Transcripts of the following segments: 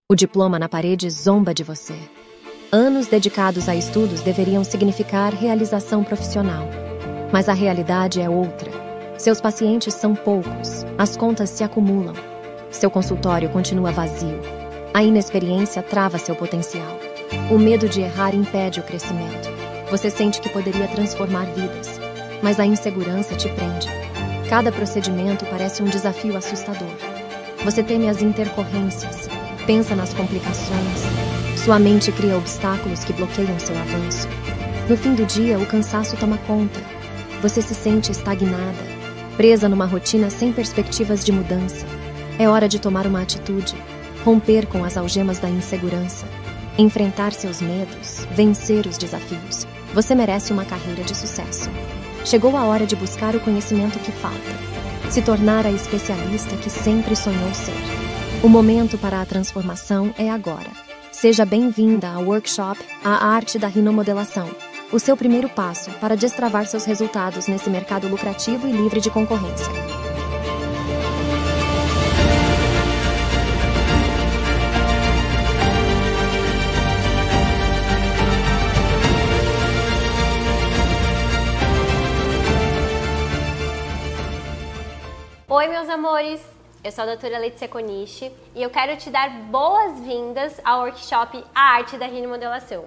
O diploma na parede zomba de você. Anos dedicados a estudos deveriam significar realização profissional. Mas a realidade é outra. Seus pacientes são poucos, as contas se acumulam. Seu consultório continua vazio. A inexperiência trava seu potencial. O medo de errar impede o crescimento. Você sente que poderia transformar vidas, mas a insegurança te prende. Cada procedimento parece um desafio assustador. Você teme as intercorrências, pensa nas complicações. Sua mente cria obstáculos que bloqueiam seu avanço. No fim do dia, o cansaço toma conta. Você se sente estagnada, presa numa rotina sem perspectivas de mudança. É hora de tomar uma atitude, romper com as algemas da insegurança, enfrentar seus medos, vencer os desafios. Você merece uma carreira de sucesso. Chegou a hora de buscar o conhecimento que falta, se tornar a especialista que sempre sonhou ser. O momento para a transformação é agora. Seja bem-vinda ao workshop A Arte da Rinomodelação, o seu primeiro passo para destravar seus resultados nesse mercado lucrativo e livre de concorrência. Oi, meus amores! Eu sou a doutora Letícia Coniche e eu quero te dar boas-vindas ao workshop A Arte da Rinomodelação.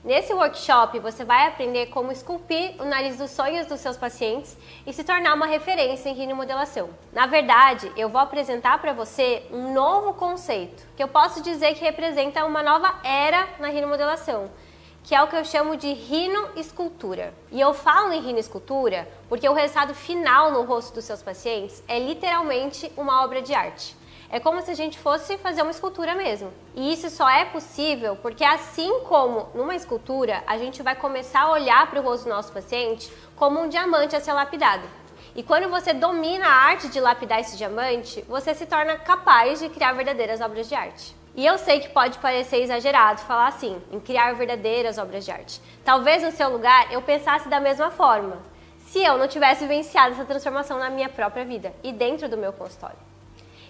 Nesse workshop, você vai aprender como esculpir o nariz dos sonhos dos seus pacientes e se tornar uma referência em rinomodelação. Na verdade, eu vou apresentar para você um novo conceito, que eu posso dizer que representa uma nova era na rinomodelação, que é o que eu chamo de rinoescultura. E eu falo em rinoescultura porque o resultado final no rosto dos seus pacientes é literalmente uma obra de arte. É como se a gente fosse fazer uma escultura mesmo. E isso só é possível porque, assim como numa escultura, a gente vai começar a olhar para o rosto do nosso paciente como um diamante a ser lapidado. E quando você domina a arte de lapidar esse diamante, você se torna capaz de criar verdadeiras obras de arte. E eu sei que pode parecer exagerado falar assim, em criar verdadeiras obras de arte. Talvez no seu lugar eu pensasse da mesma forma, se eu não tivesse vivenciado essa transformação na minha própria vida e dentro do meu consultório.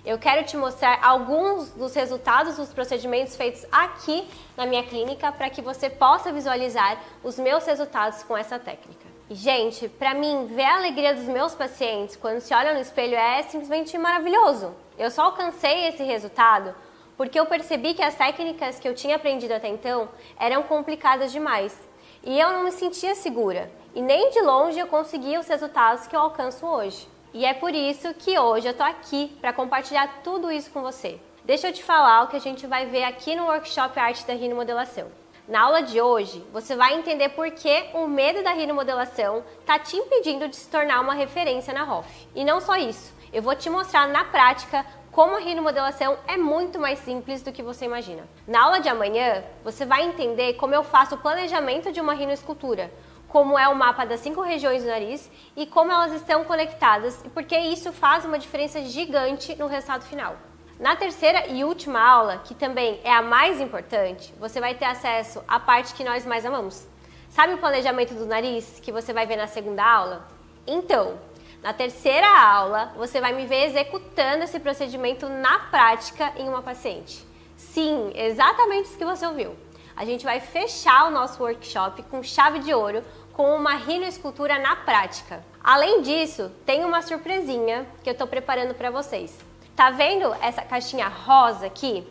Eu quero te mostrar alguns dos resultados dos procedimentos feitos aqui na minha clínica para que você possa visualizar os meus resultados com essa técnica. E, gente, para mim, ver a alegria dos meus pacientes quando se olham no espelho é simplesmente maravilhoso. Eu só alcancei esse resultado porque eu percebi que as técnicas que eu tinha aprendido até então eram complicadas demais. E eu não me sentia segura. E nem de longe eu conseguia os resultados que eu alcanço hoje. E é por isso que hoje eu tô aqui para compartilhar tudo isso com você. Deixa eu te falar o que a gente vai ver aqui no workshop Arte da Rinomodelação. Na aula de hoje, você vai entender por que o medo da rinomodelação tá te impedindo de se tornar uma referência na ROF. E não só isso, eu vou te mostrar na prática como a rinomodelação é muito mais simples do que você imagina. Na aula de amanhã, você vai entender como eu faço o planejamento de uma rinoescultura, como é o mapa das 5 regiões do nariz e como elas estão conectadas e porque isso faz uma diferença gigante no resultado final. Na terceira e última aula, que também é a mais importante, você vai ter acesso à parte que nós mais amamos. Sabe o planejamento do nariz que você vai ver na segunda aula? Então, na terceira aula, você vai me ver executando esse procedimento na prática em uma paciente. Sim, exatamente isso que você ouviu. A gente vai fechar o nosso workshop com chave de ouro com uma rinoescultura na prática. Além disso, tem uma surpresinha que eu estou preparando para vocês. Tá vendo essa caixinha rosa aqui?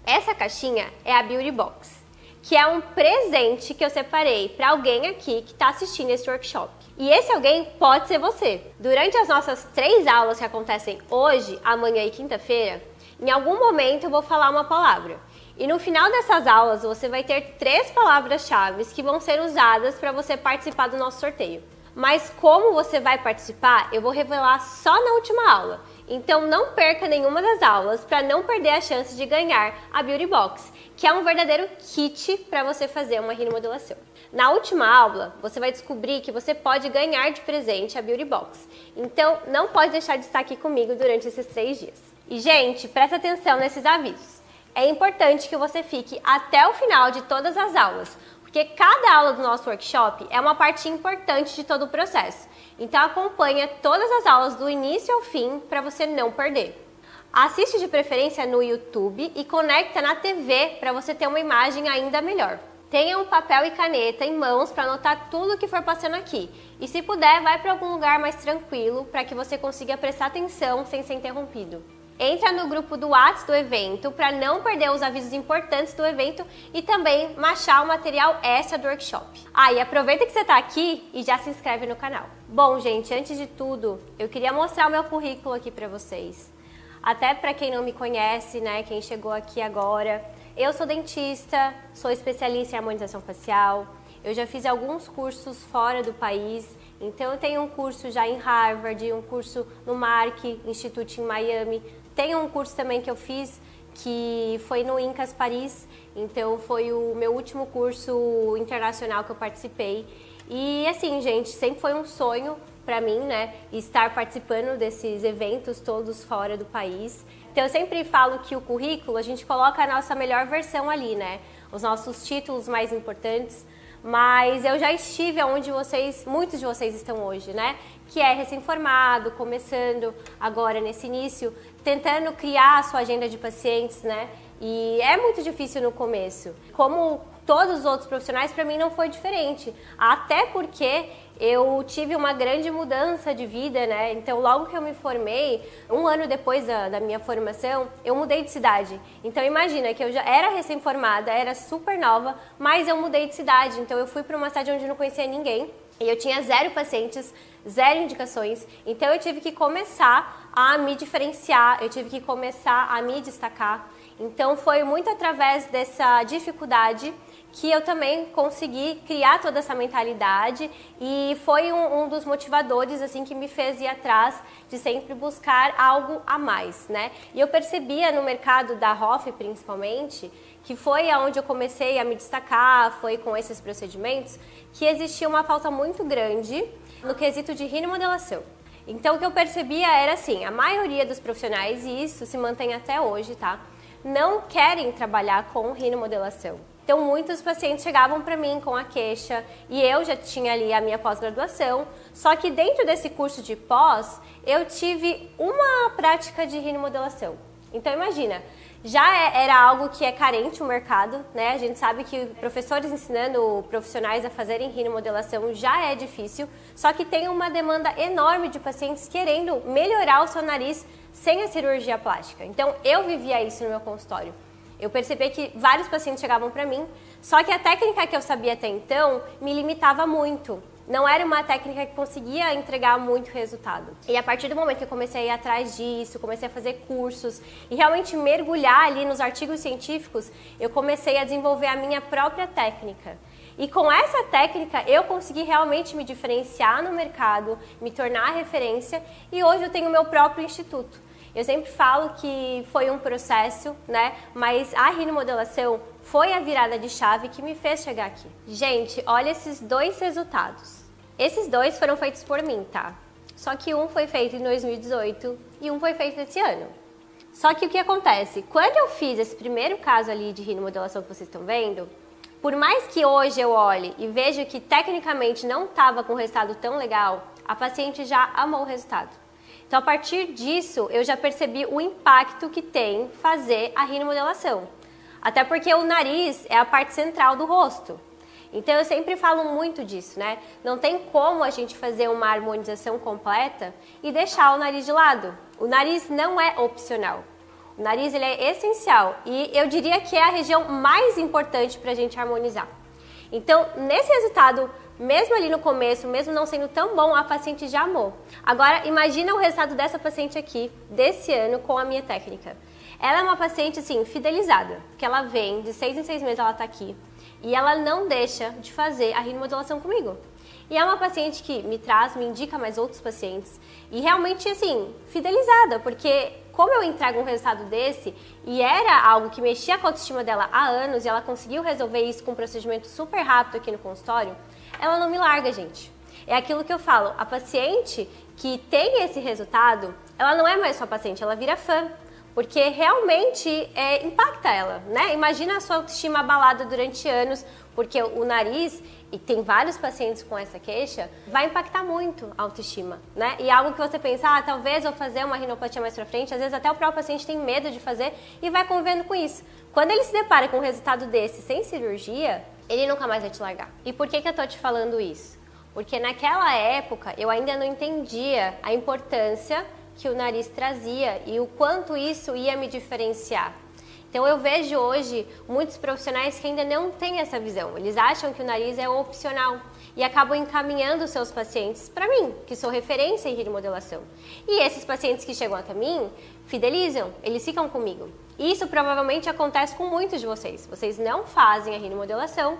Essa caixinha é a Beauty Box, que é um presente que eu separei para alguém aqui que está assistindo esse workshop. E esse alguém pode ser você. Durante as nossas 3 aulas que acontecem hoje, amanhã e quinta-feira, em algum momento eu vou falar uma palavra. E no final dessas aulas você vai ter 3 palavras-chave que vão ser usadas para você participar do nosso sorteio. Mas como você vai participar, eu vou revelar só na última aula. Então não perca nenhuma das aulas para não perder a chance de ganhar a Beauty Box, que é um verdadeiro kit para você fazer uma rinomodelação. Na última aula, você vai descobrir que você pode ganhar de presente a Beauty Box. Então não pode deixar de estar aqui comigo durante esses 3 dias. E gente, presta atenção nesses avisos. É importante que você fique até o final de todas as aulas, porque cada aula do nosso workshop é uma parte importante de todo o processo. Então acompanha todas as aulas do início ao fim para você não perder. Assiste de preferência no YouTube e conecta na TV para você ter uma imagem ainda melhor. Tenha um papel e caneta em mãos para anotar tudo que for passando aqui. E se puder, vai para algum lugar mais tranquilo para que você consiga prestar atenção sem ser interrompido. Entra no grupo do WhatsApp do evento para não perder os avisos importantes do evento e também baixar o material extra do workshop. E aproveita que você está aqui e já se inscreve no canal. Bom, gente, antes de tudo, eu queria mostrar o meu currículo aqui para vocês. Até para quem não me conhece, né, quem chegou aqui agora, eu sou dentista, sou especialista em harmonização facial, eu já fiz alguns cursos fora do país, então eu tenho um curso já em Harvard, um curso no Mark Institute em Miami, tenho um curso também que eu fiz que foi no Incas Paris, então foi o meu último curso internacional que eu participei. E assim, gente, sempre foi um sonho para mim, né, estar participando desses eventos todos fora do país. Então eu sempre falo que o currículo, a gente coloca a nossa melhor versão ali, né, os nossos títulos mais importantes, mas eu já estive onde muitos de vocês estão hoje, né, que é recém-formado, começando agora nesse início, tentando criar a sua agenda de pacientes, né, e é muito difícil no começo. Como todos os outros profissionais, para mim não foi diferente, até porque eu tive uma grande mudança de vida, né? Então, logo que eu me formei, um ano depois da minha formação, eu mudei de cidade. Então, imagina que eu já era recém-formada, era super nova, mas eu mudei de cidade. Então, eu fui para uma cidade onde eu não conhecia ninguém e eu tinha 0 pacientes, 0 indicações. Então, eu tive que começar a me diferenciar, eu tive que começar a me destacar. Então, foi muito através dessa dificuldade que eu também consegui criar toda essa mentalidade e foi um dos motivadores assim que me fez ir atrás de sempre buscar algo a mais, né? E eu percebia no mercado da Hoff, principalmente, que foi aonde eu comecei a me destacar, foi com esses procedimentos, que existia uma falta muito grande no quesito de rinomodelação. Então o que eu percebia era assim, a maioria dos profissionais, e isso se mantém até hoje, tá? Não querem trabalhar com rinomodelação. Então, muitos pacientes chegavam para mim com a queixa e eu já tinha ali a minha pós-graduação, só que dentro desse curso de pós, eu tive uma prática de rinomodelação. Então, imagina, era algo que é carente o mercado, né? A gente sabe que professores ensinando profissionais a fazerem rinomodelação já é difícil, só que tem uma demanda enorme de pacientes querendo melhorar o seu nariz sem a cirurgia plástica. Então, eu vivia isso no meu consultório. Eu percebi que vários pacientes chegavam para mim, só que a técnica que eu sabia até então me limitava muito. Não era uma técnica que conseguia entregar muito resultado. E a partir do momento que eu comecei a ir atrás disso, comecei a fazer cursos e realmente mergulhar ali nos artigos científicos, eu comecei a desenvolver a minha própria técnica. E com essa técnica eu consegui realmente me diferenciar no mercado, me tornar referência e hoje eu tenho o meu próprio instituto. Eu sempre falo que foi um processo, né? Mas a rinomodelação foi a virada de chave que me fez chegar aqui. Gente, olha esses 2 resultados. Esses 2 foram feitos por mim, tá? Só que um foi feito em 2018 e um foi feito esse ano. Só que o que acontece? Quando eu fiz esse primeiro caso ali de rinomodelação que vocês estão vendo, por mais que hoje eu olhe e veja que tecnicamente não estava com um resultado tão legal, a paciente já amou o resultado. Então, a partir disso, eu já percebi o impacto que tem fazer a rinomodelação. Até porque o nariz é a parte central do rosto. Então, eu sempre falo muito disso, né? Não tem como a gente fazer uma harmonização completa e deixar o nariz de lado. O nariz não é opcional. O nariz ele é essencial e eu diria que é a região mais importante para a gente harmonizar. Então, nesse resultado, mesmo ali no começo, mesmo não sendo tão bom, a paciente já amou. Agora, imagina o resultado dessa paciente aqui, desse ano, com a minha técnica. Ela é uma paciente, assim, fidelizada, porque ela vem, de 6 em 6 meses ela tá aqui, e ela não deixa de fazer a rinomodelação comigo. E é uma paciente que me traz, me indica mais outros pacientes, e realmente, assim, fidelizada, porque como eu entrego um resultado desse, e era algo que mexia com a autoestima dela há anos, e ela conseguiu resolver isso com um procedimento super rápido aqui no consultório, ela não me larga, gente. É aquilo que eu falo, a paciente que tem esse resultado, ela não é mais sua paciente, ela vira fã. porque realmente impacta ela, né? Imagina a sua autoestima abalada durante anos, porque o nariz, e tem vários pacientes com essa queixa, vai impactar muito a autoestima, né? E algo que você pensa, talvez eu fazer uma rinoplastia mais pra frente, às vezes até o próprio paciente tem medo de fazer e vai convivendo com isso. Quando ele se depara com um resultado desse sem cirurgia, ele nunca mais vai te largar. E por que eu tô te falando isso? Porque naquela época eu ainda não entendia a importância que o nariz trazia e o quanto isso ia me diferenciar. Então eu vejo hoje muitos profissionais que ainda não têm essa visão. Eles acham que o nariz é opcional e acabam encaminhando os seus pacientes para mim, que sou referência em rinomodelação. E esses pacientes que chegam até mim fidelizam, eles ficam comigo. Isso provavelmente acontece com muitos de vocês. Vocês não fazem a rinomodelação,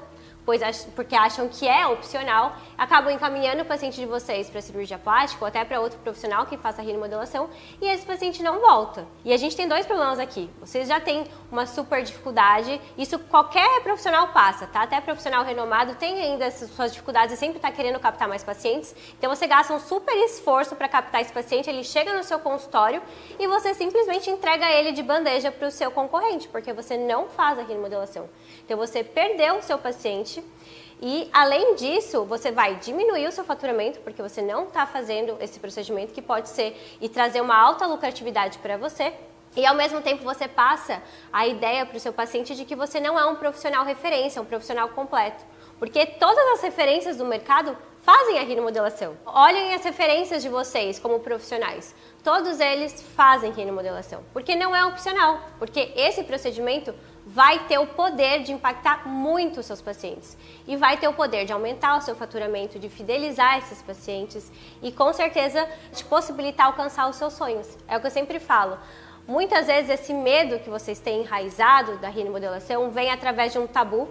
porque acham que é opcional, acabam encaminhando o paciente de vocês para cirurgia plástica ou até para outro profissional que faça a rinomodelação e esse paciente não volta. E a gente tem dois problemas aqui. Vocês já têm uma super dificuldade, isso qualquer profissional passa, tá? Até profissional renomado tem ainda essas suas dificuldades e sempre está querendo captar mais pacientes. Então você gasta um super esforço para captar esse paciente, ele chega no seu consultório e você simplesmente entrega ele de bandeja para o seu concorrente, porque você não faz a rinomodelação. Então você perdeu o seu paciente. E, além disso, você vai diminuir o seu faturamento, porque você não está fazendo esse procedimento que pode ser e trazer uma alta lucratividade para você. E, ao mesmo tempo, você passa a ideia para o seu paciente de que você não é um profissional referência, um profissional completo. Porque todas as referências do mercado fazem a rinomodelação. Olhem as referências de vocês como profissionais. Todos eles fazem rinomodelação, porque não é opcional, porque esse procedimento vai ter o poder de impactar muito os seus pacientes e vai ter o poder de aumentar o seu faturamento, de fidelizar esses pacientes e com certeza de possibilitar alcançar os seus sonhos. É o que eu sempre falo. Muitas vezes esse medo que vocês têm enraizado da rinomodelação vem através de um tabu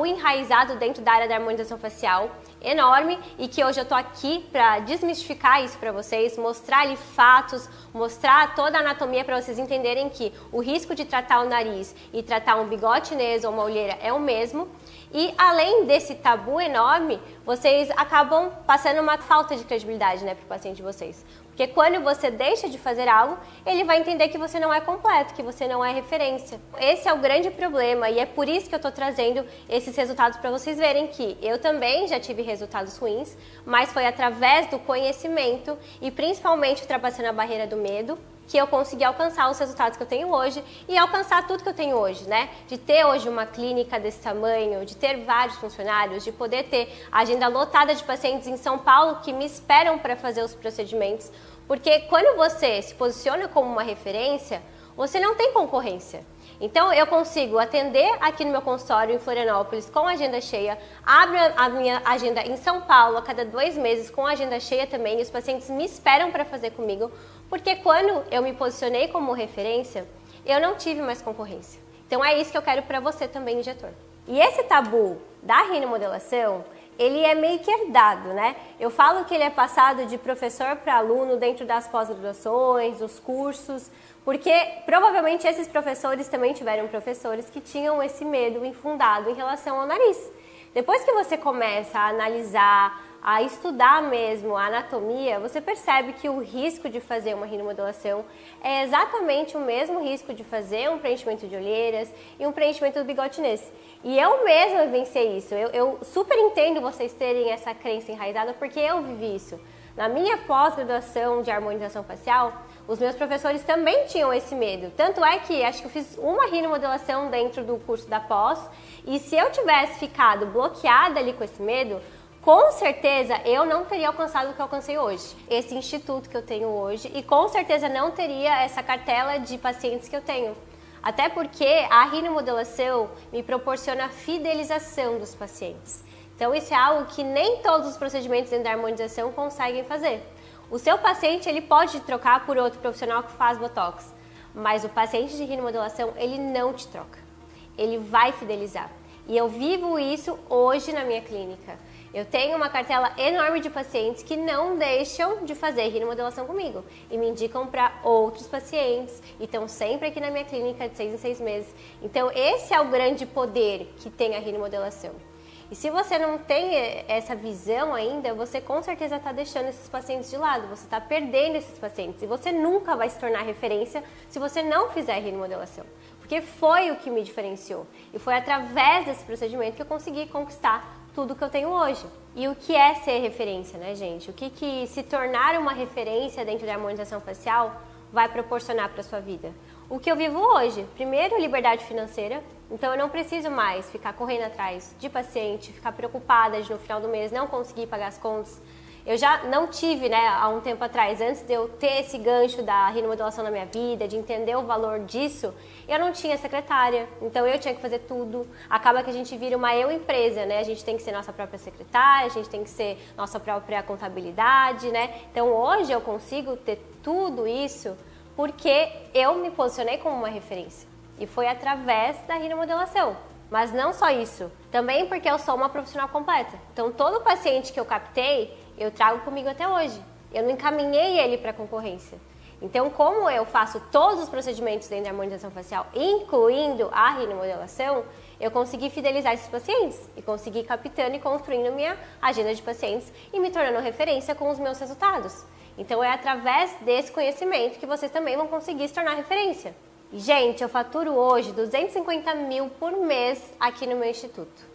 enraizado dentro da área da harmonização facial, enorme, e que hoje eu tô aqui para desmistificar isso para vocês, mostrar-lhe fatos, mostrar toda a anatomia para vocês entenderem que o risco de tratar o nariz e tratar um bigode chinês ou uma olheira é o mesmo. E além desse tabu enorme, vocês acabam passando uma falta de credibilidade, né, para o paciente de vocês. Porque quando você deixa de fazer algo, ele vai entender que você não é completo, que você não é referência. Esse é o grande problema e é por isso que eu estou trazendo esses resultados para vocês verem que eu também já tive resultados ruins, mas foi através do conhecimento e principalmente ultrapassando a barreira do medo que eu consegui alcançar os resultados que eu tenho hoje e alcançar tudo que eu tenho hoje, né? De ter hoje uma clínica desse tamanho, de ter vários funcionários, de poder ter agenda lotada de pacientes em São Paulo que me esperam para fazer os procedimentos, porque quando você se posiciona como uma referência, você não tem concorrência. Então eu consigo atender aqui no meu consultório em Florianópolis com agenda cheia, abro a minha agenda em São Paulo a cada 2 meses com agenda cheia também e os pacientes me esperam para fazer comigo, porque quando eu me posicionei como referência, eu não tive mais concorrência. Então é isso que eu quero para você também, injetor. E esse tabu da rinomodelação, ele é meio que herdado, né? Eu falo que ele é passado de professor para aluno dentro das pós-graduações, os cursos, porque provavelmente esses professores também tiveram professores que tinham esse medo infundado em relação ao nariz. Depois que você começa a analisar, a estudar mesmo a anatomia, você percebe que o risco de fazer uma rinomodelação é exatamente o mesmo risco de fazer um preenchimento de olheiras e um preenchimento do bigode chinês. E eu mesma vivenciei isso. Eu super entendo vocês terem essa crença enraizada porque eu vivi isso. Na minha pós-graduação de harmonização facial, os meus professores também tinham esse medo. Tanto é que acho que eu fiz uma rinomodelação dentro do curso da pós e se eu tivesse ficado bloqueada ali com esse medo, com certeza eu não teria alcançado o que eu alcancei hoje, esse instituto que eu tenho hoje, e com certeza não teria essa cartela de pacientes que eu tenho. Até porque a rinomodelação me proporciona a fidelização dos pacientes. Então isso é algo que nem todos os procedimentos dentro da harmonização conseguem fazer. O seu paciente ele pode trocar por outro profissional que faz botox, mas o paciente de rinomodelação ele não te troca, ele vai fidelizar. E eu vivo isso hoje na minha clínica. Eu tenho uma cartela enorme de pacientes que não deixam de fazer rinomodelação comigo e me indicam para outros pacientes e estão sempre aqui na minha clínica de 6 em 6 meses. Então esse é o grande poder que tem a rinomodelação. E se você não tem essa visão ainda, você com certeza está deixando esses pacientes de lado, você está perdendo esses pacientes. E você nunca vai se tornar referência se você não fizer rimodelação. Porque foi o que me diferenciou. E foi através desse procedimento que eu consegui conquistar tudo que eu tenho hoje. E o que é ser referência, né, gente? O que se tornar uma referência dentro da harmonização facial vai proporcionar para a sua vida? O que eu vivo hoje? Primeiro, liberdade financeira. Então eu não preciso mais ficar correndo atrás de paciente, ficar preocupada de no final do mês não conseguir pagar as contas. Eu já não tive, né, há um tempo atrás, antes de eu ter esse gancho da rinomodelação na minha vida, de entender o valor disso, eu não tinha secretária, então eu tinha que fazer tudo. Acaba que a gente vira uma empresa, né? A gente tem que ser nossa própria secretária, a gente tem que ser nossa própria contabilidade, né? Então hoje eu consigo ter tudo isso porque eu me posicionei como uma referência. E foi através da rinomodelação. Mas não só isso, também porque eu sou uma profissional completa. Então todo paciente que eu captei, eu trago comigo até hoje. Eu não encaminhei ele para a concorrência. Então, como eu faço todos os procedimentos dentro da harmonização facial, incluindo a rinomodelação, eu consegui fidelizar esses pacientes e consegui ir captando e construindo minha agenda de pacientes e me tornando referência com os meus resultados. Então, é através desse conhecimento que vocês também vão conseguir se tornar referência. Gente, eu faturo hoje 250 mil por mês aqui no meu instituto.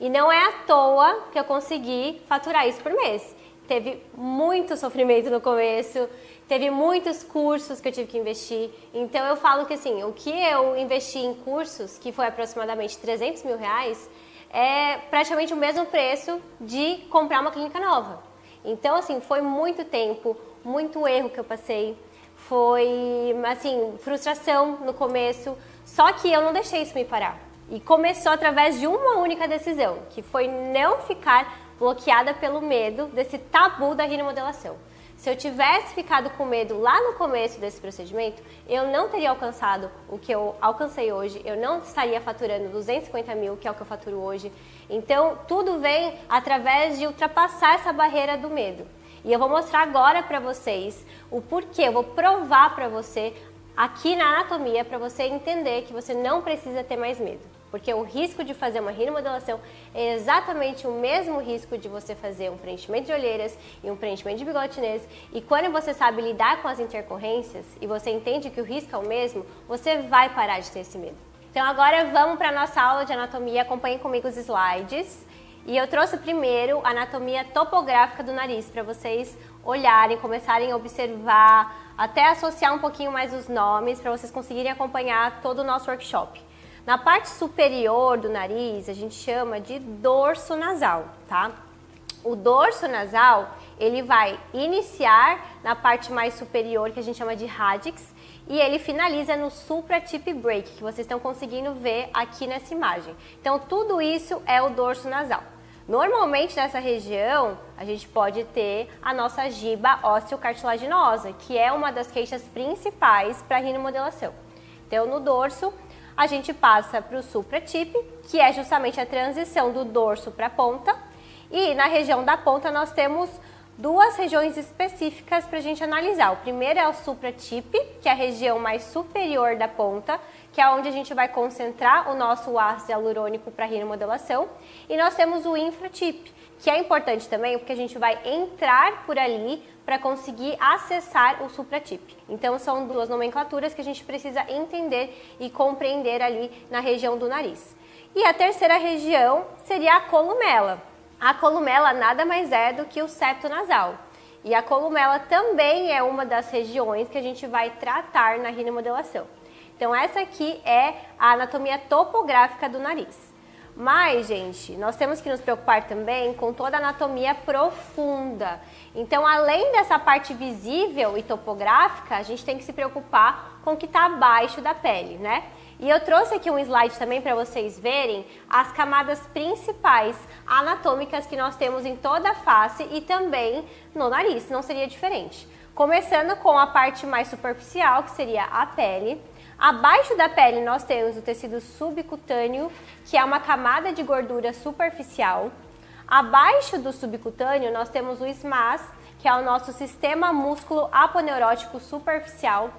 E não é à toa que eu consegui faturar isso por mês. Teve muito sofrimento no começo, teve muitos cursos que eu tive que investir. Então eu falo que assim, o que eu investi em cursos, que foi aproximadamente 300 mil reais, é praticamente o mesmo preço de comprar uma clínica nova. Então assim, foi muito tempo, muito erro que eu passei. Foi, assim, frustração no começo, só que eu não deixei isso me parar. E começou através de uma única decisão, que foi não ficar bloqueada pelo medo desse tabu da rinomodelação. Se eu tivesse ficado com medo lá no começo desse procedimento, eu não teria alcançado o que eu alcancei hoje, eu não estaria faturando 250 mil, que é o que eu faturo hoje. Então, tudo vem através de ultrapassar essa barreira do medo. E eu vou mostrar agora para vocês o porquê, eu vou provar para você aqui na anatomia para você entender que você não precisa ter mais medo. Porque o risco de fazer uma rinomodelação é exatamente o mesmo risco de você fazer um preenchimento de olheiras e um preenchimento de bigode chinês. E quando você sabe lidar com as intercorrências e você entende que o risco é o mesmo, você vai parar de ter esse medo. Então agora vamos para a nossa aula de anatomia, acompanhem comigo os slides. E eu trouxe primeiro a anatomia topográfica do nariz para vocês olharem, começarem a observar, até associar um pouquinho mais os nomes para vocês conseguirem acompanhar todo o nosso workshop. Na parte superior do nariz, a gente chama de dorso nasal, tá? O dorso nasal, ele vai iniciar na parte mais superior, que a gente chama de radix, e ele finaliza no supra-tip break, que vocês estão conseguindo ver aqui nessa imagem. Então, tudo isso é o dorso nasal. Normalmente, nessa região, a gente pode ter a nossa giba ósseo-cartilaginosa, que é uma das queixas principais para a rinomodelação. Então, no dorso, a gente passa para o supra-tip, que é justamente a transição do dorso para a ponta. E na região da ponta nós temos duas regiões específicas para a gente analisar. O primeiro é o supra-tip, que é a região mais superior da ponta, que é onde a gente vai concentrar o nosso ácido hialurônico para a rinomodelação. E nós temos o infra-tip, que é importante também porque a gente vai entrar por ali para conseguir acessar o supra-tip. Então são duas nomenclaturas que a gente precisa entender e compreender ali na região do nariz. E a terceira região seria a columela. A columela nada mais é do que o septo nasal. E a columela também é uma das regiões que a gente vai tratar na rinomodelação. Então essa aqui é a anatomia topográfica do nariz. Mas, gente, nós temos que nos preocupar também com toda a anatomia profunda. Então, além dessa parte visível e topográfica, a gente tem que se preocupar com o que está abaixo da pele, né? E eu trouxe aqui um slide também para vocês verem as camadas principais anatômicas que nós temos em toda a face e também no nariz, não seria diferente. Começando com a parte mais superficial, que seria a pele. Abaixo da pele nós temos o tecido subcutâneo, que é uma camada de gordura superficial. Abaixo do subcutâneo nós temos o SMAS, que é o nosso sistema músculo aponeurótico superficial.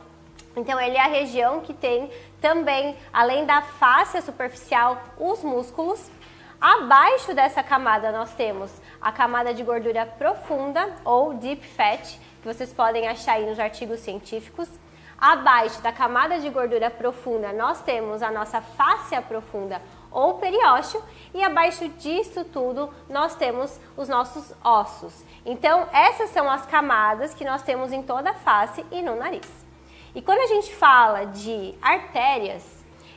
Então ele é a região que tem também, além da fáscia superficial, os músculos. Abaixo dessa camada nós temos a camada de gordura profunda ou deep fat, que vocês podem achar aí nos artigos científicos. Abaixo da camada de gordura profunda nós temos a nossa fáscia profunda ou periósteo, e abaixo disso tudo nós temos os nossos ossos. Então essas são as camadas que nós temos em toda a face e no nariz. E quando a gente fala de artérias,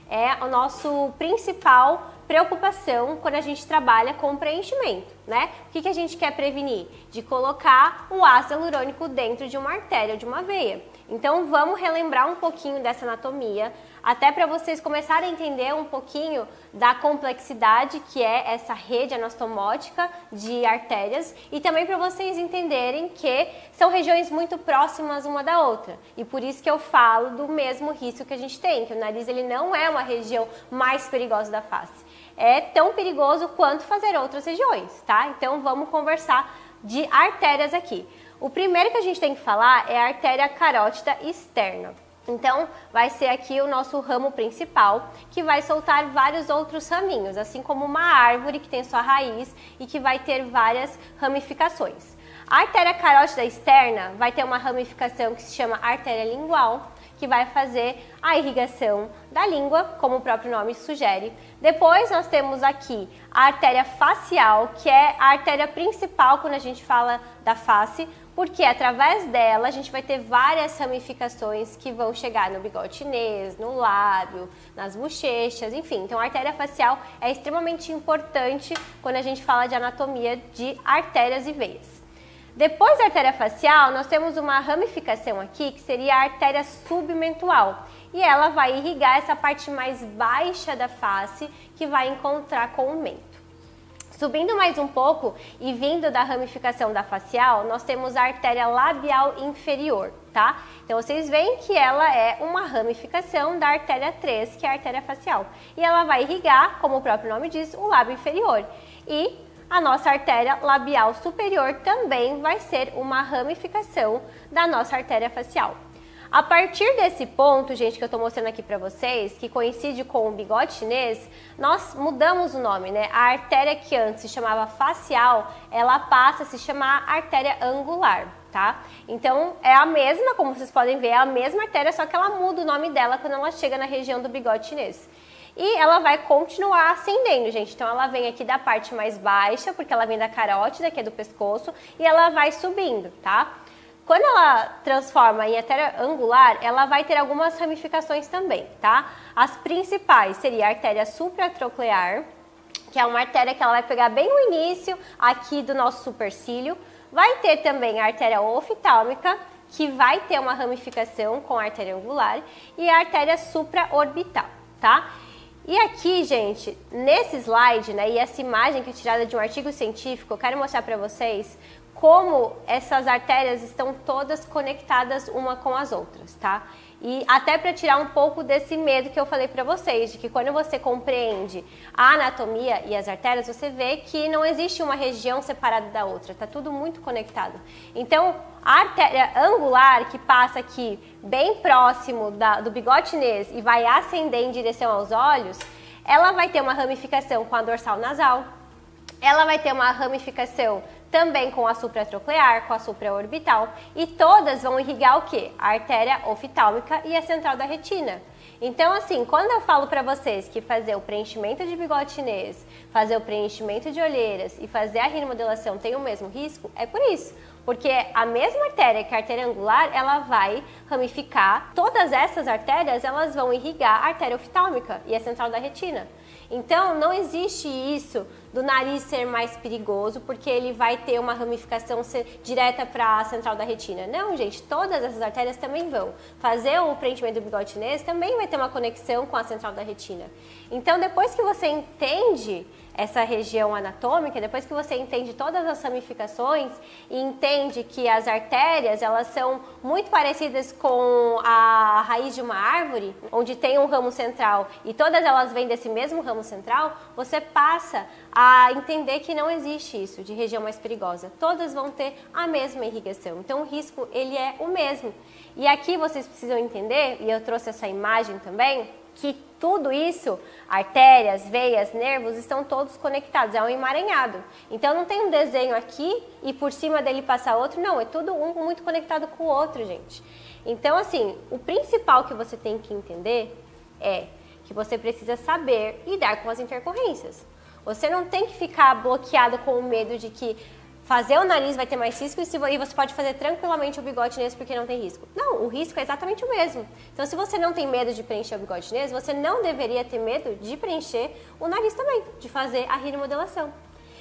é o nosso principal preocupação quando a gente trabalha com preenchimento, né? O que a gente quer prevenir? De colocar o ácido hialurônico dentro de uma artéria ou de uma veia. Então vamos relembrar um pouquinho dessa anatomia, até para vocês começarem a entender um pouquinho da complexidade que é essa rede anastomótica de artérias, e também para vocês entenderem que são regiões muito próximas uma da outra, e por isso que eu falo do mesmo risco que a gente tem, que o nariz ele não é uma região mais perigosa da face. É tão perigoso quanto fazer outras regiões, tá? Então vamos conversar de artérias aqui. O primeiro que a gente tem que falar é a artéria carótida externa. Então, vai ser aqui o nosso ramo principal, que vai soltar vários outros raminhos, assim como uma árvore que tem sua raiz e que vai ter várias ramificações. A artéria carótida externa vai ter uma ramificação que se chama artéria lingual, que vai fazer a irrigação da língua, como o próprio nome sugere. Depois nós temos aqui a artéria facial, que é a artéria principal quando a gente fala da face, porque através dela a gente vai ter várias ramificações que vão chegar no bigode chinês, no lábio, nas bochechas, enfim. Então a artéria facial é extremamente importante quando a gente fala de anatomia de artérias e veias. Depois da artéria facial, nós temos uma ramificação aqui, que seria a artéria submentual. E ela vai irrigar essa parte mais baixa da face, que vai encontrar com o mento. Subindo mais um pouco e vindo da ramificação da facial, nós temos a artéria labial inferior, tá? Então vocês veem que ela é uma ramificação da artéria 3, que é a artéria facial. E ela vai irrigar, como o próprio nome diz, o lábio inferior. E a nossa artéria labial superior também vai ser uma ramificação da nossa artéria facial. A partir desse ponto, gente, que eu tô mostrando aqui pra vocês, que coincide com o bigode chinês, nós mudamos o nome, né? A artéria que antes se chamava facial, ela passa a se chamar artéria angular, tá? Então, é a mesma, como vocês podem ver, é a mesma artéria, só que ela muda o nome dela quando ela chega na região do bigode chinês. E ela vai continuar ascendendo, gente. Então, ela vem aqui da parte mais baixa, porque ela vem da carótida, que é do pescoço, e ela vai subindo, tá? Quando ela transforma em artéria angular, ela vai ter algumas ramificações também, tá? As principais seria a artéria supratroclear, que é uma artéria que ela vai pegar bem no início aqui do nosso supercílio. Vai ter também a artéria oftálmica, que vai ter uma ramificação com a artéria angular, e a artéria supraorbital, tá? E aqui, gente, nesse slide, né, e essa imagem que é tirada de um artigo científico, eu quero mostrar para vocês como essas artérias estão todas conectadas uma com as outras, tá? E até para tirar um pouco desse medo que eu falei para vocês, de que quando você compreende a anatomia e as artérias, você vê que não existe uma região separada da outra, tá tudo muito conectado. Então, a artéria angular, que passa aqui bem próximo do bigode chinês e vai ascender em direção aos olhos, ela vai ter uma ramificação com a dorsal nasal, ela vai ter uma ramificação também com a supratroclear, com a supraorbital, e todas vão irrigar o quê? A artéria oftálmica e a central da retina. Então, assim, quando eu falo para vocês que fazer o preenchimento de bigode chinês, fazer o preenchimento de olheiras e fazer a rinomodelação tem o mesmo risco, é por isso. Porque a mesma artéria que a artéria angular, ela vai ramificar, todas essas artérias, elas vão irrigar a artéria oftálmica e a central da retina. Então, não existe isso do nariz ser mais perigoso, porque ele vai ter uma ramificação direta para a central da retina. Não, gente, todas essas artérias também vão. Fazer o preenchimento do bigode chinês também vai ter uma conexão com a central da retina. Então, depois que você entende essa região anatômica, depois que você entende todas as ramificações e entende que as artérias, elas são muito parecidas com a raiz de uma árvore, onde tem um ramo central e todas elas vêm desse mesmo ramo central, você passa a entender que não existe isso de região mais perigosa. Todas vão ter a mesma irrigação. Então o risco, ele é o mesmo. E aqui vocês precisam entender, e eu trouxe essa imagem também, que tudo isso, artérias, veias, nervos, estão todos conectados, é um emaranhado. Então não tem um desenho aqui e por cima dele passa outro, não, é tudo um muito conectado com o outro, gente. Então assim, o principal que você tem que entender é que você precisa saber lidar com as intercorrências. Você não tem que ficar bloqueado com o medo de que fazer o nariz vai ter mais risco e você pode fazer tranquilamente o bigode chinês porque não tem risco. Não, o risco é exatamente o mesmo. Então, se você não tem medo de preencher o bigode chinês, você não deveria ter medo de preencher o nariz também, de fazer a rinomodelação.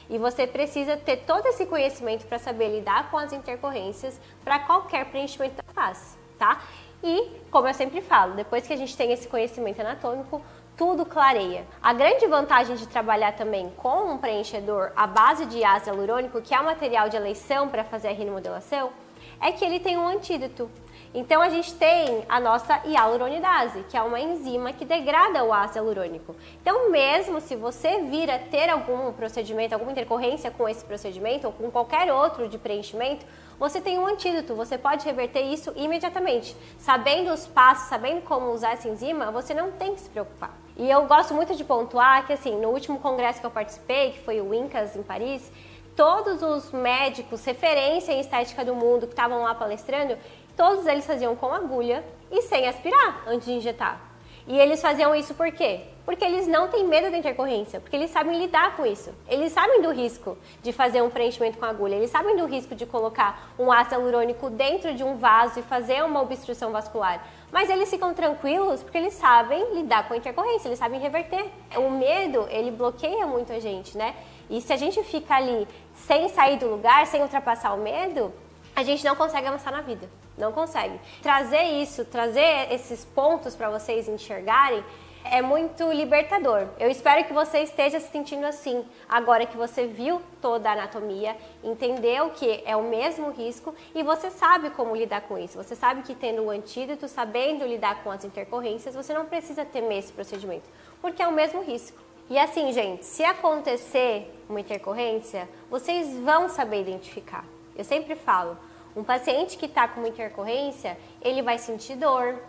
E você precisa ter todo esse conhecimento para saber lidar com as intercorrências para qualquer preenchimento da face, tá? E, como eu sempre falo, depois que a gente tem esse conhecimento anatômico, tudo clareia. A grande vantagem de trabalhar também com um preenchedor à base de ácido hialurônico, que é o material de eleição para fazer a rinomodelação, é que ele tem um antídoto. Então a gente tem a nossa hialuronidase, que é uma enzima que degrada o ácido hialurônico. Então mesmo se você vir a ter algum procedimento, alguma intercorrência com esse procedimento ou com qualquer outro de preenchimento, você tem um antídoto, você pode reverter isso imediatamente. Sabendo os passos, sabendo como usar essa enzima, você não tem que se preocupar. E eu gosto muito de pontuar que, assim, no último congresso que eu participei, que foi o INCAS em Paris, todos os médicos, referência em estética do mundo que estavam lá palestrando, todos eles faziam com agulha e sem aspirar antes de injetar. E eles faziam isso por quê? Porque eles não têm medo da intercorrência, porque eles sabem lidar com isso. Eles sabem do risco de fazer um preenchimento com agulha, eles sabem do risco de colocar um ácido hialurônico dentro de um vaso e fazer uma obstrução vascular. Mas eles ficam tranquilos porque eles sabem lidar com a intercorrência, eles sabem reverter. O medo, ele bloqueia muito a gente, né? E se a gente fica ali sem sair do lugar, sem ultrapassar o medo, a gente não consegue avançar na vida. Não consegue. Trazer isso, trazer esses pontos para vocês enxergarem é muito libertador. Eu espero que você esteja se sentindo assim, agora que você viu toda a anatomia, entendeu que é o mesmo risco e você sabe como lidar com isso. Você sabe que tendo o antídoto, sabendo lidar com as intercorrências, você não precisa temer esse procedimento, porque é o mesmo risco. E assim, gente, se acontecer uma intercorrência, vocês vão saber identificar. Eu sempre falo, um paciente que está com uma intercorrência, ele vai sentir dor,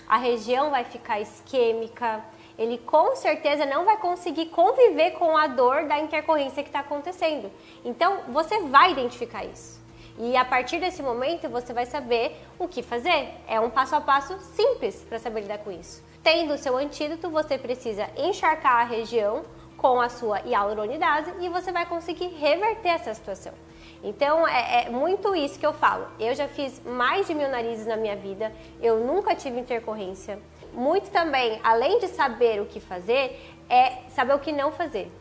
a região vai ficar isquêmica, ele com certeza não vai conseguir conviver com a dor da intercorrência que está acontecendo. Então, você vai identificar isso. E a partir desse momento, você vai saber o que fazer. É um passo a passo simples para saber lidar com isso. Tendo o seu antídoto, você precisa encharcar a região com a sua hialuronidase e você vai conseguir reverter essa situação. Então, é muito isso que eu falo. Eu já fiz mais de 1000 narizes na minha vida, eu nunca tive intercorrência. Muito também, além de saber o que fazer, é saber o que não fazer.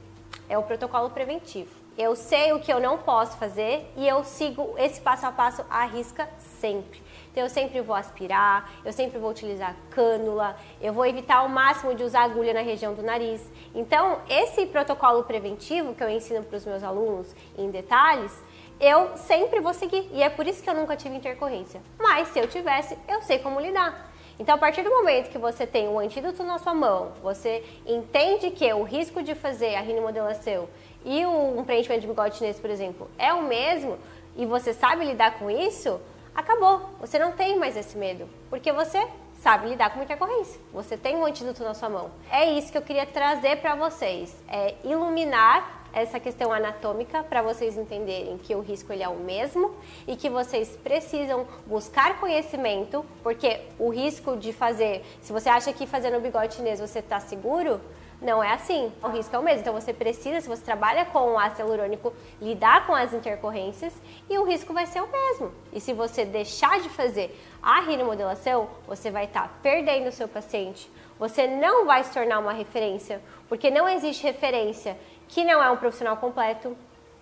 É o protocolo preventivo. Eu sei o que eu não posso fazer e eu sigo esse passo a passo à risca sempre. Então, eu sempre vou aspirar, eu sempre vou utilizar cânula, eu vou evitar ao máximo de usar agulha na região do nariz. Então, esse protocolo preventivo que eu ensino para os meus alunos em detalhes, eu sempre vou seguir. E é por isso que eu nunca tive intercorrência. Mas, se eu tivesse, eu sei como lidar. Então, a partir do momento que você tem o antídoto na sua mão, você entende que o risco de fazer a rinomodelação e um preenchimento de bigode chinês, por exemplo, é o mesmo, e você sabe lidar com isso, acabou. Você não tem mais esse medo, porque você sabe lidar com uma intercorrência. Você tem um antídoto na sua mão. É isso que eu queria trazer para vocês, é iluminar essa questão anatômica para vocês entenderem que o risco ele é o mesmo e que vocês precisam buscar conhecimento, porque o risco de fazer, se você acha que fazendo o bigode chinês você está seguro, não é assim, o risco é o mesmo. Então você precisa, se você trabalha com o ácido hialurônico, lidar com as intercorrências e o risco vai ser o mesmo. E se você deixar de fazer a rinomodelação, você vai estar perdendo o seu paciente, você não vai se tornar uma referência, porque não existe referência que não é um profissional completo.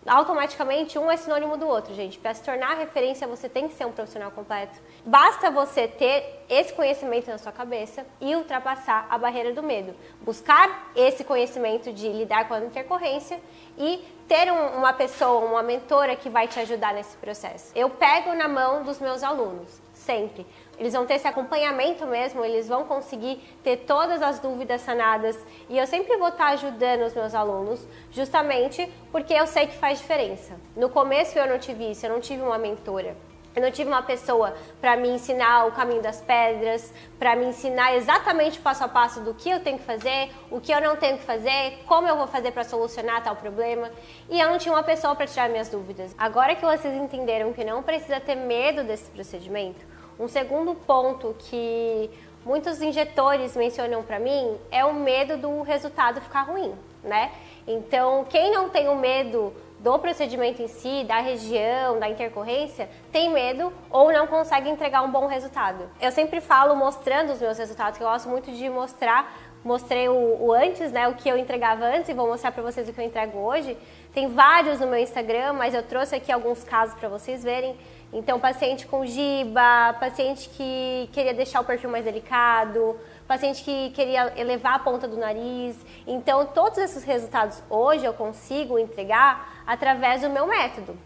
Automaticamente um é sinônimo do outro, gente. Para se tornar referência, você tem que ser um profissional completo. Basta você ter esse conhecimento na sua cabeça e ultrapassar a barreira do medo. Buscar esse conhecimento de lidar com a intercorrência e ter uma pessoa, uma mentora que vai te ajudar nesse processo. Eu pego na mão dos meus alunos, sempre. Eles vão ter esse acompanhamento mesmo, eles vão conseguir ter todas as dúvidas sanadas e eu sempre vou estar ajudando os meus alunos, justamente porque eu sei que faz diferença. No começo eu não tive isso, eu não tive uma mentora. Eu não tive uma pessoa para me ensinar o caminho das pedras, para me ensinar exatamente o passo a passo do que eu tenho que fazer, o que eu não tenho que fazer, como eu vou fazer para solucionar tal problema. E eu não tinha uma pessoa para tirar minhas dúvidas. Agora que vocês entenderam que não precisa ter medo desse procedimento, um segundo ponto que muitos injetores mencionam para mim é o medo do resultado ficar ruim, né? Então, quem não tem o medo do procedimento em si, da região, da intercorrência, tem medo ou não consegue entregar um bom resultado. Eu sempre falo mostrando os meus resultados, que eu gosto muito de mostrar. Mostrei o antes, né, o que eu entregava antes, e vou mostrar para vocês o que eu entrego hoje. Tem vários no meu Instagram, mas eu trouxe aqui alguns casos para vocês verem. Então, paciente com giba, paciente que queria deixar o perfil mais delicado, paciente que queria elevar a ponta do nariz. Então, todos esses resultados hoje eu consigo entregar através do meu método.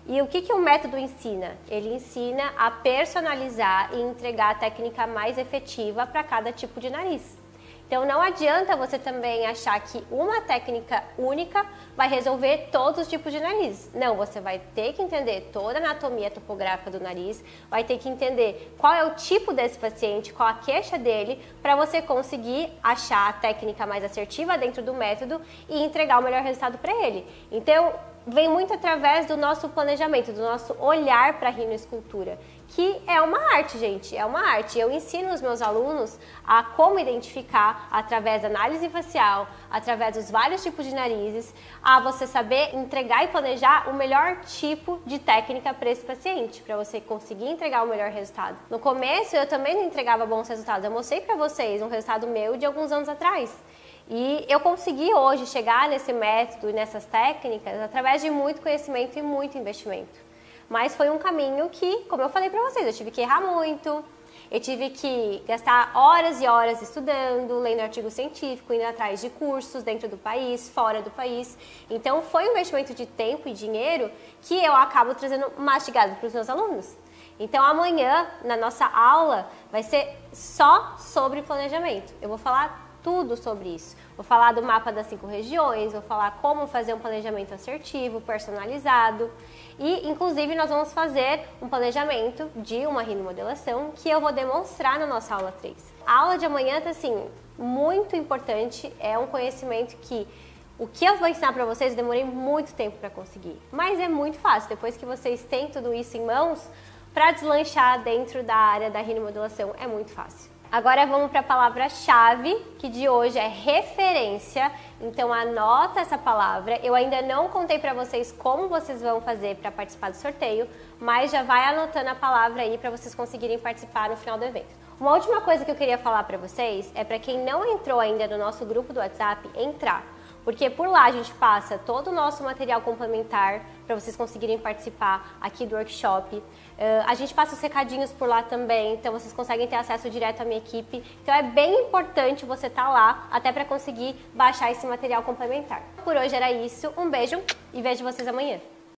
E o que o método ensina? Ele ensina a personalizar e entregar a técnica mais efetiva para cada tipo de nariz. Então, não adianta você também achar que uma técnica única vai resolver todos os tipos de nariz. Não, você vai ter que entender toda a anatomia topográfica do nariz, vai ter que entender qual é o tipo desse paciente, qual a queixa dele, para você conseguir achar a técnica mais assertiva dentro do método e entregar o melhor resultado para ele. Então, vem muito através do nosso planejamento, do nosso olhar para a rinoescultura, que é uma arte, gente, é uma arte. Eu ensino os meus alunos a como identificar, através da análise facial, através dos vários tipos de narizes, a você saber entregar e planejar o melhor tipo de técnica para esse paciente, para você conseguir entregar o melhor resultado. No começo, eu também não entregava bons resultados. Eu mostrei para vocês um resultado meu de alguns anos atrás. E eu consegui hoje chegar nesse método e nessas técnicas através de muito conhecimento e muito investimento. Mas foi um caminho que, como eu falei para vocês, eu tive que errar muito, eu tive que gastar horas e horas estudando, lendo artigo científico, indo atrás de cursos dentro do país, fora do país. Então foi um investimento de tempo e dinheiro que eu acabo trazendo mastigado para os meus alunos. Então amanhã, na nossa aula, vai ser só sobre planejamento. Eu vou falar tudo sobre isso. Vou falar do mapa das 5 regiões, vou falar como fazer um planejamento assertivo, personalizado e, inclusive, nós vamos fazer um planejamento de uma rinomodelação que eu vou demonstrar na nossa aula 3. A aula de amanhã está, assim, muito importante, é um conhecimento que o que eu vou ensinar para vocês eu demorei muito tempo para conseguir, mas é muito fácil, depois que vocês têm tudo isso em mãos, para deslanchar dentro da área da rinomodelação é muito fácil. Agora vamos para a palavra-chave, que de hoje é referência, então anota essa palavra. Eu ainda não contei para vocês como vocês vão fazer para participar do sorteio, mas já vai anotando a palavra aí para vocês conseguirem participar no final do evento. Uma última coisa que eu queria falar para vocês é para quem não entrou ainda no nosso grupo do WhatsApp, entrar. Porque por lá a gente passa todo o nosso material complementar para vocês conseguirem participar aqui do workshop. A gente passa os recadinhos por lá também, então vocês conseguem ter acesso direto à minha equipe. Então é bem importante você estar lá, até para conseguir baixar esse material complementar. Por hoje era isso, um beijo e vejo vocês amanhã.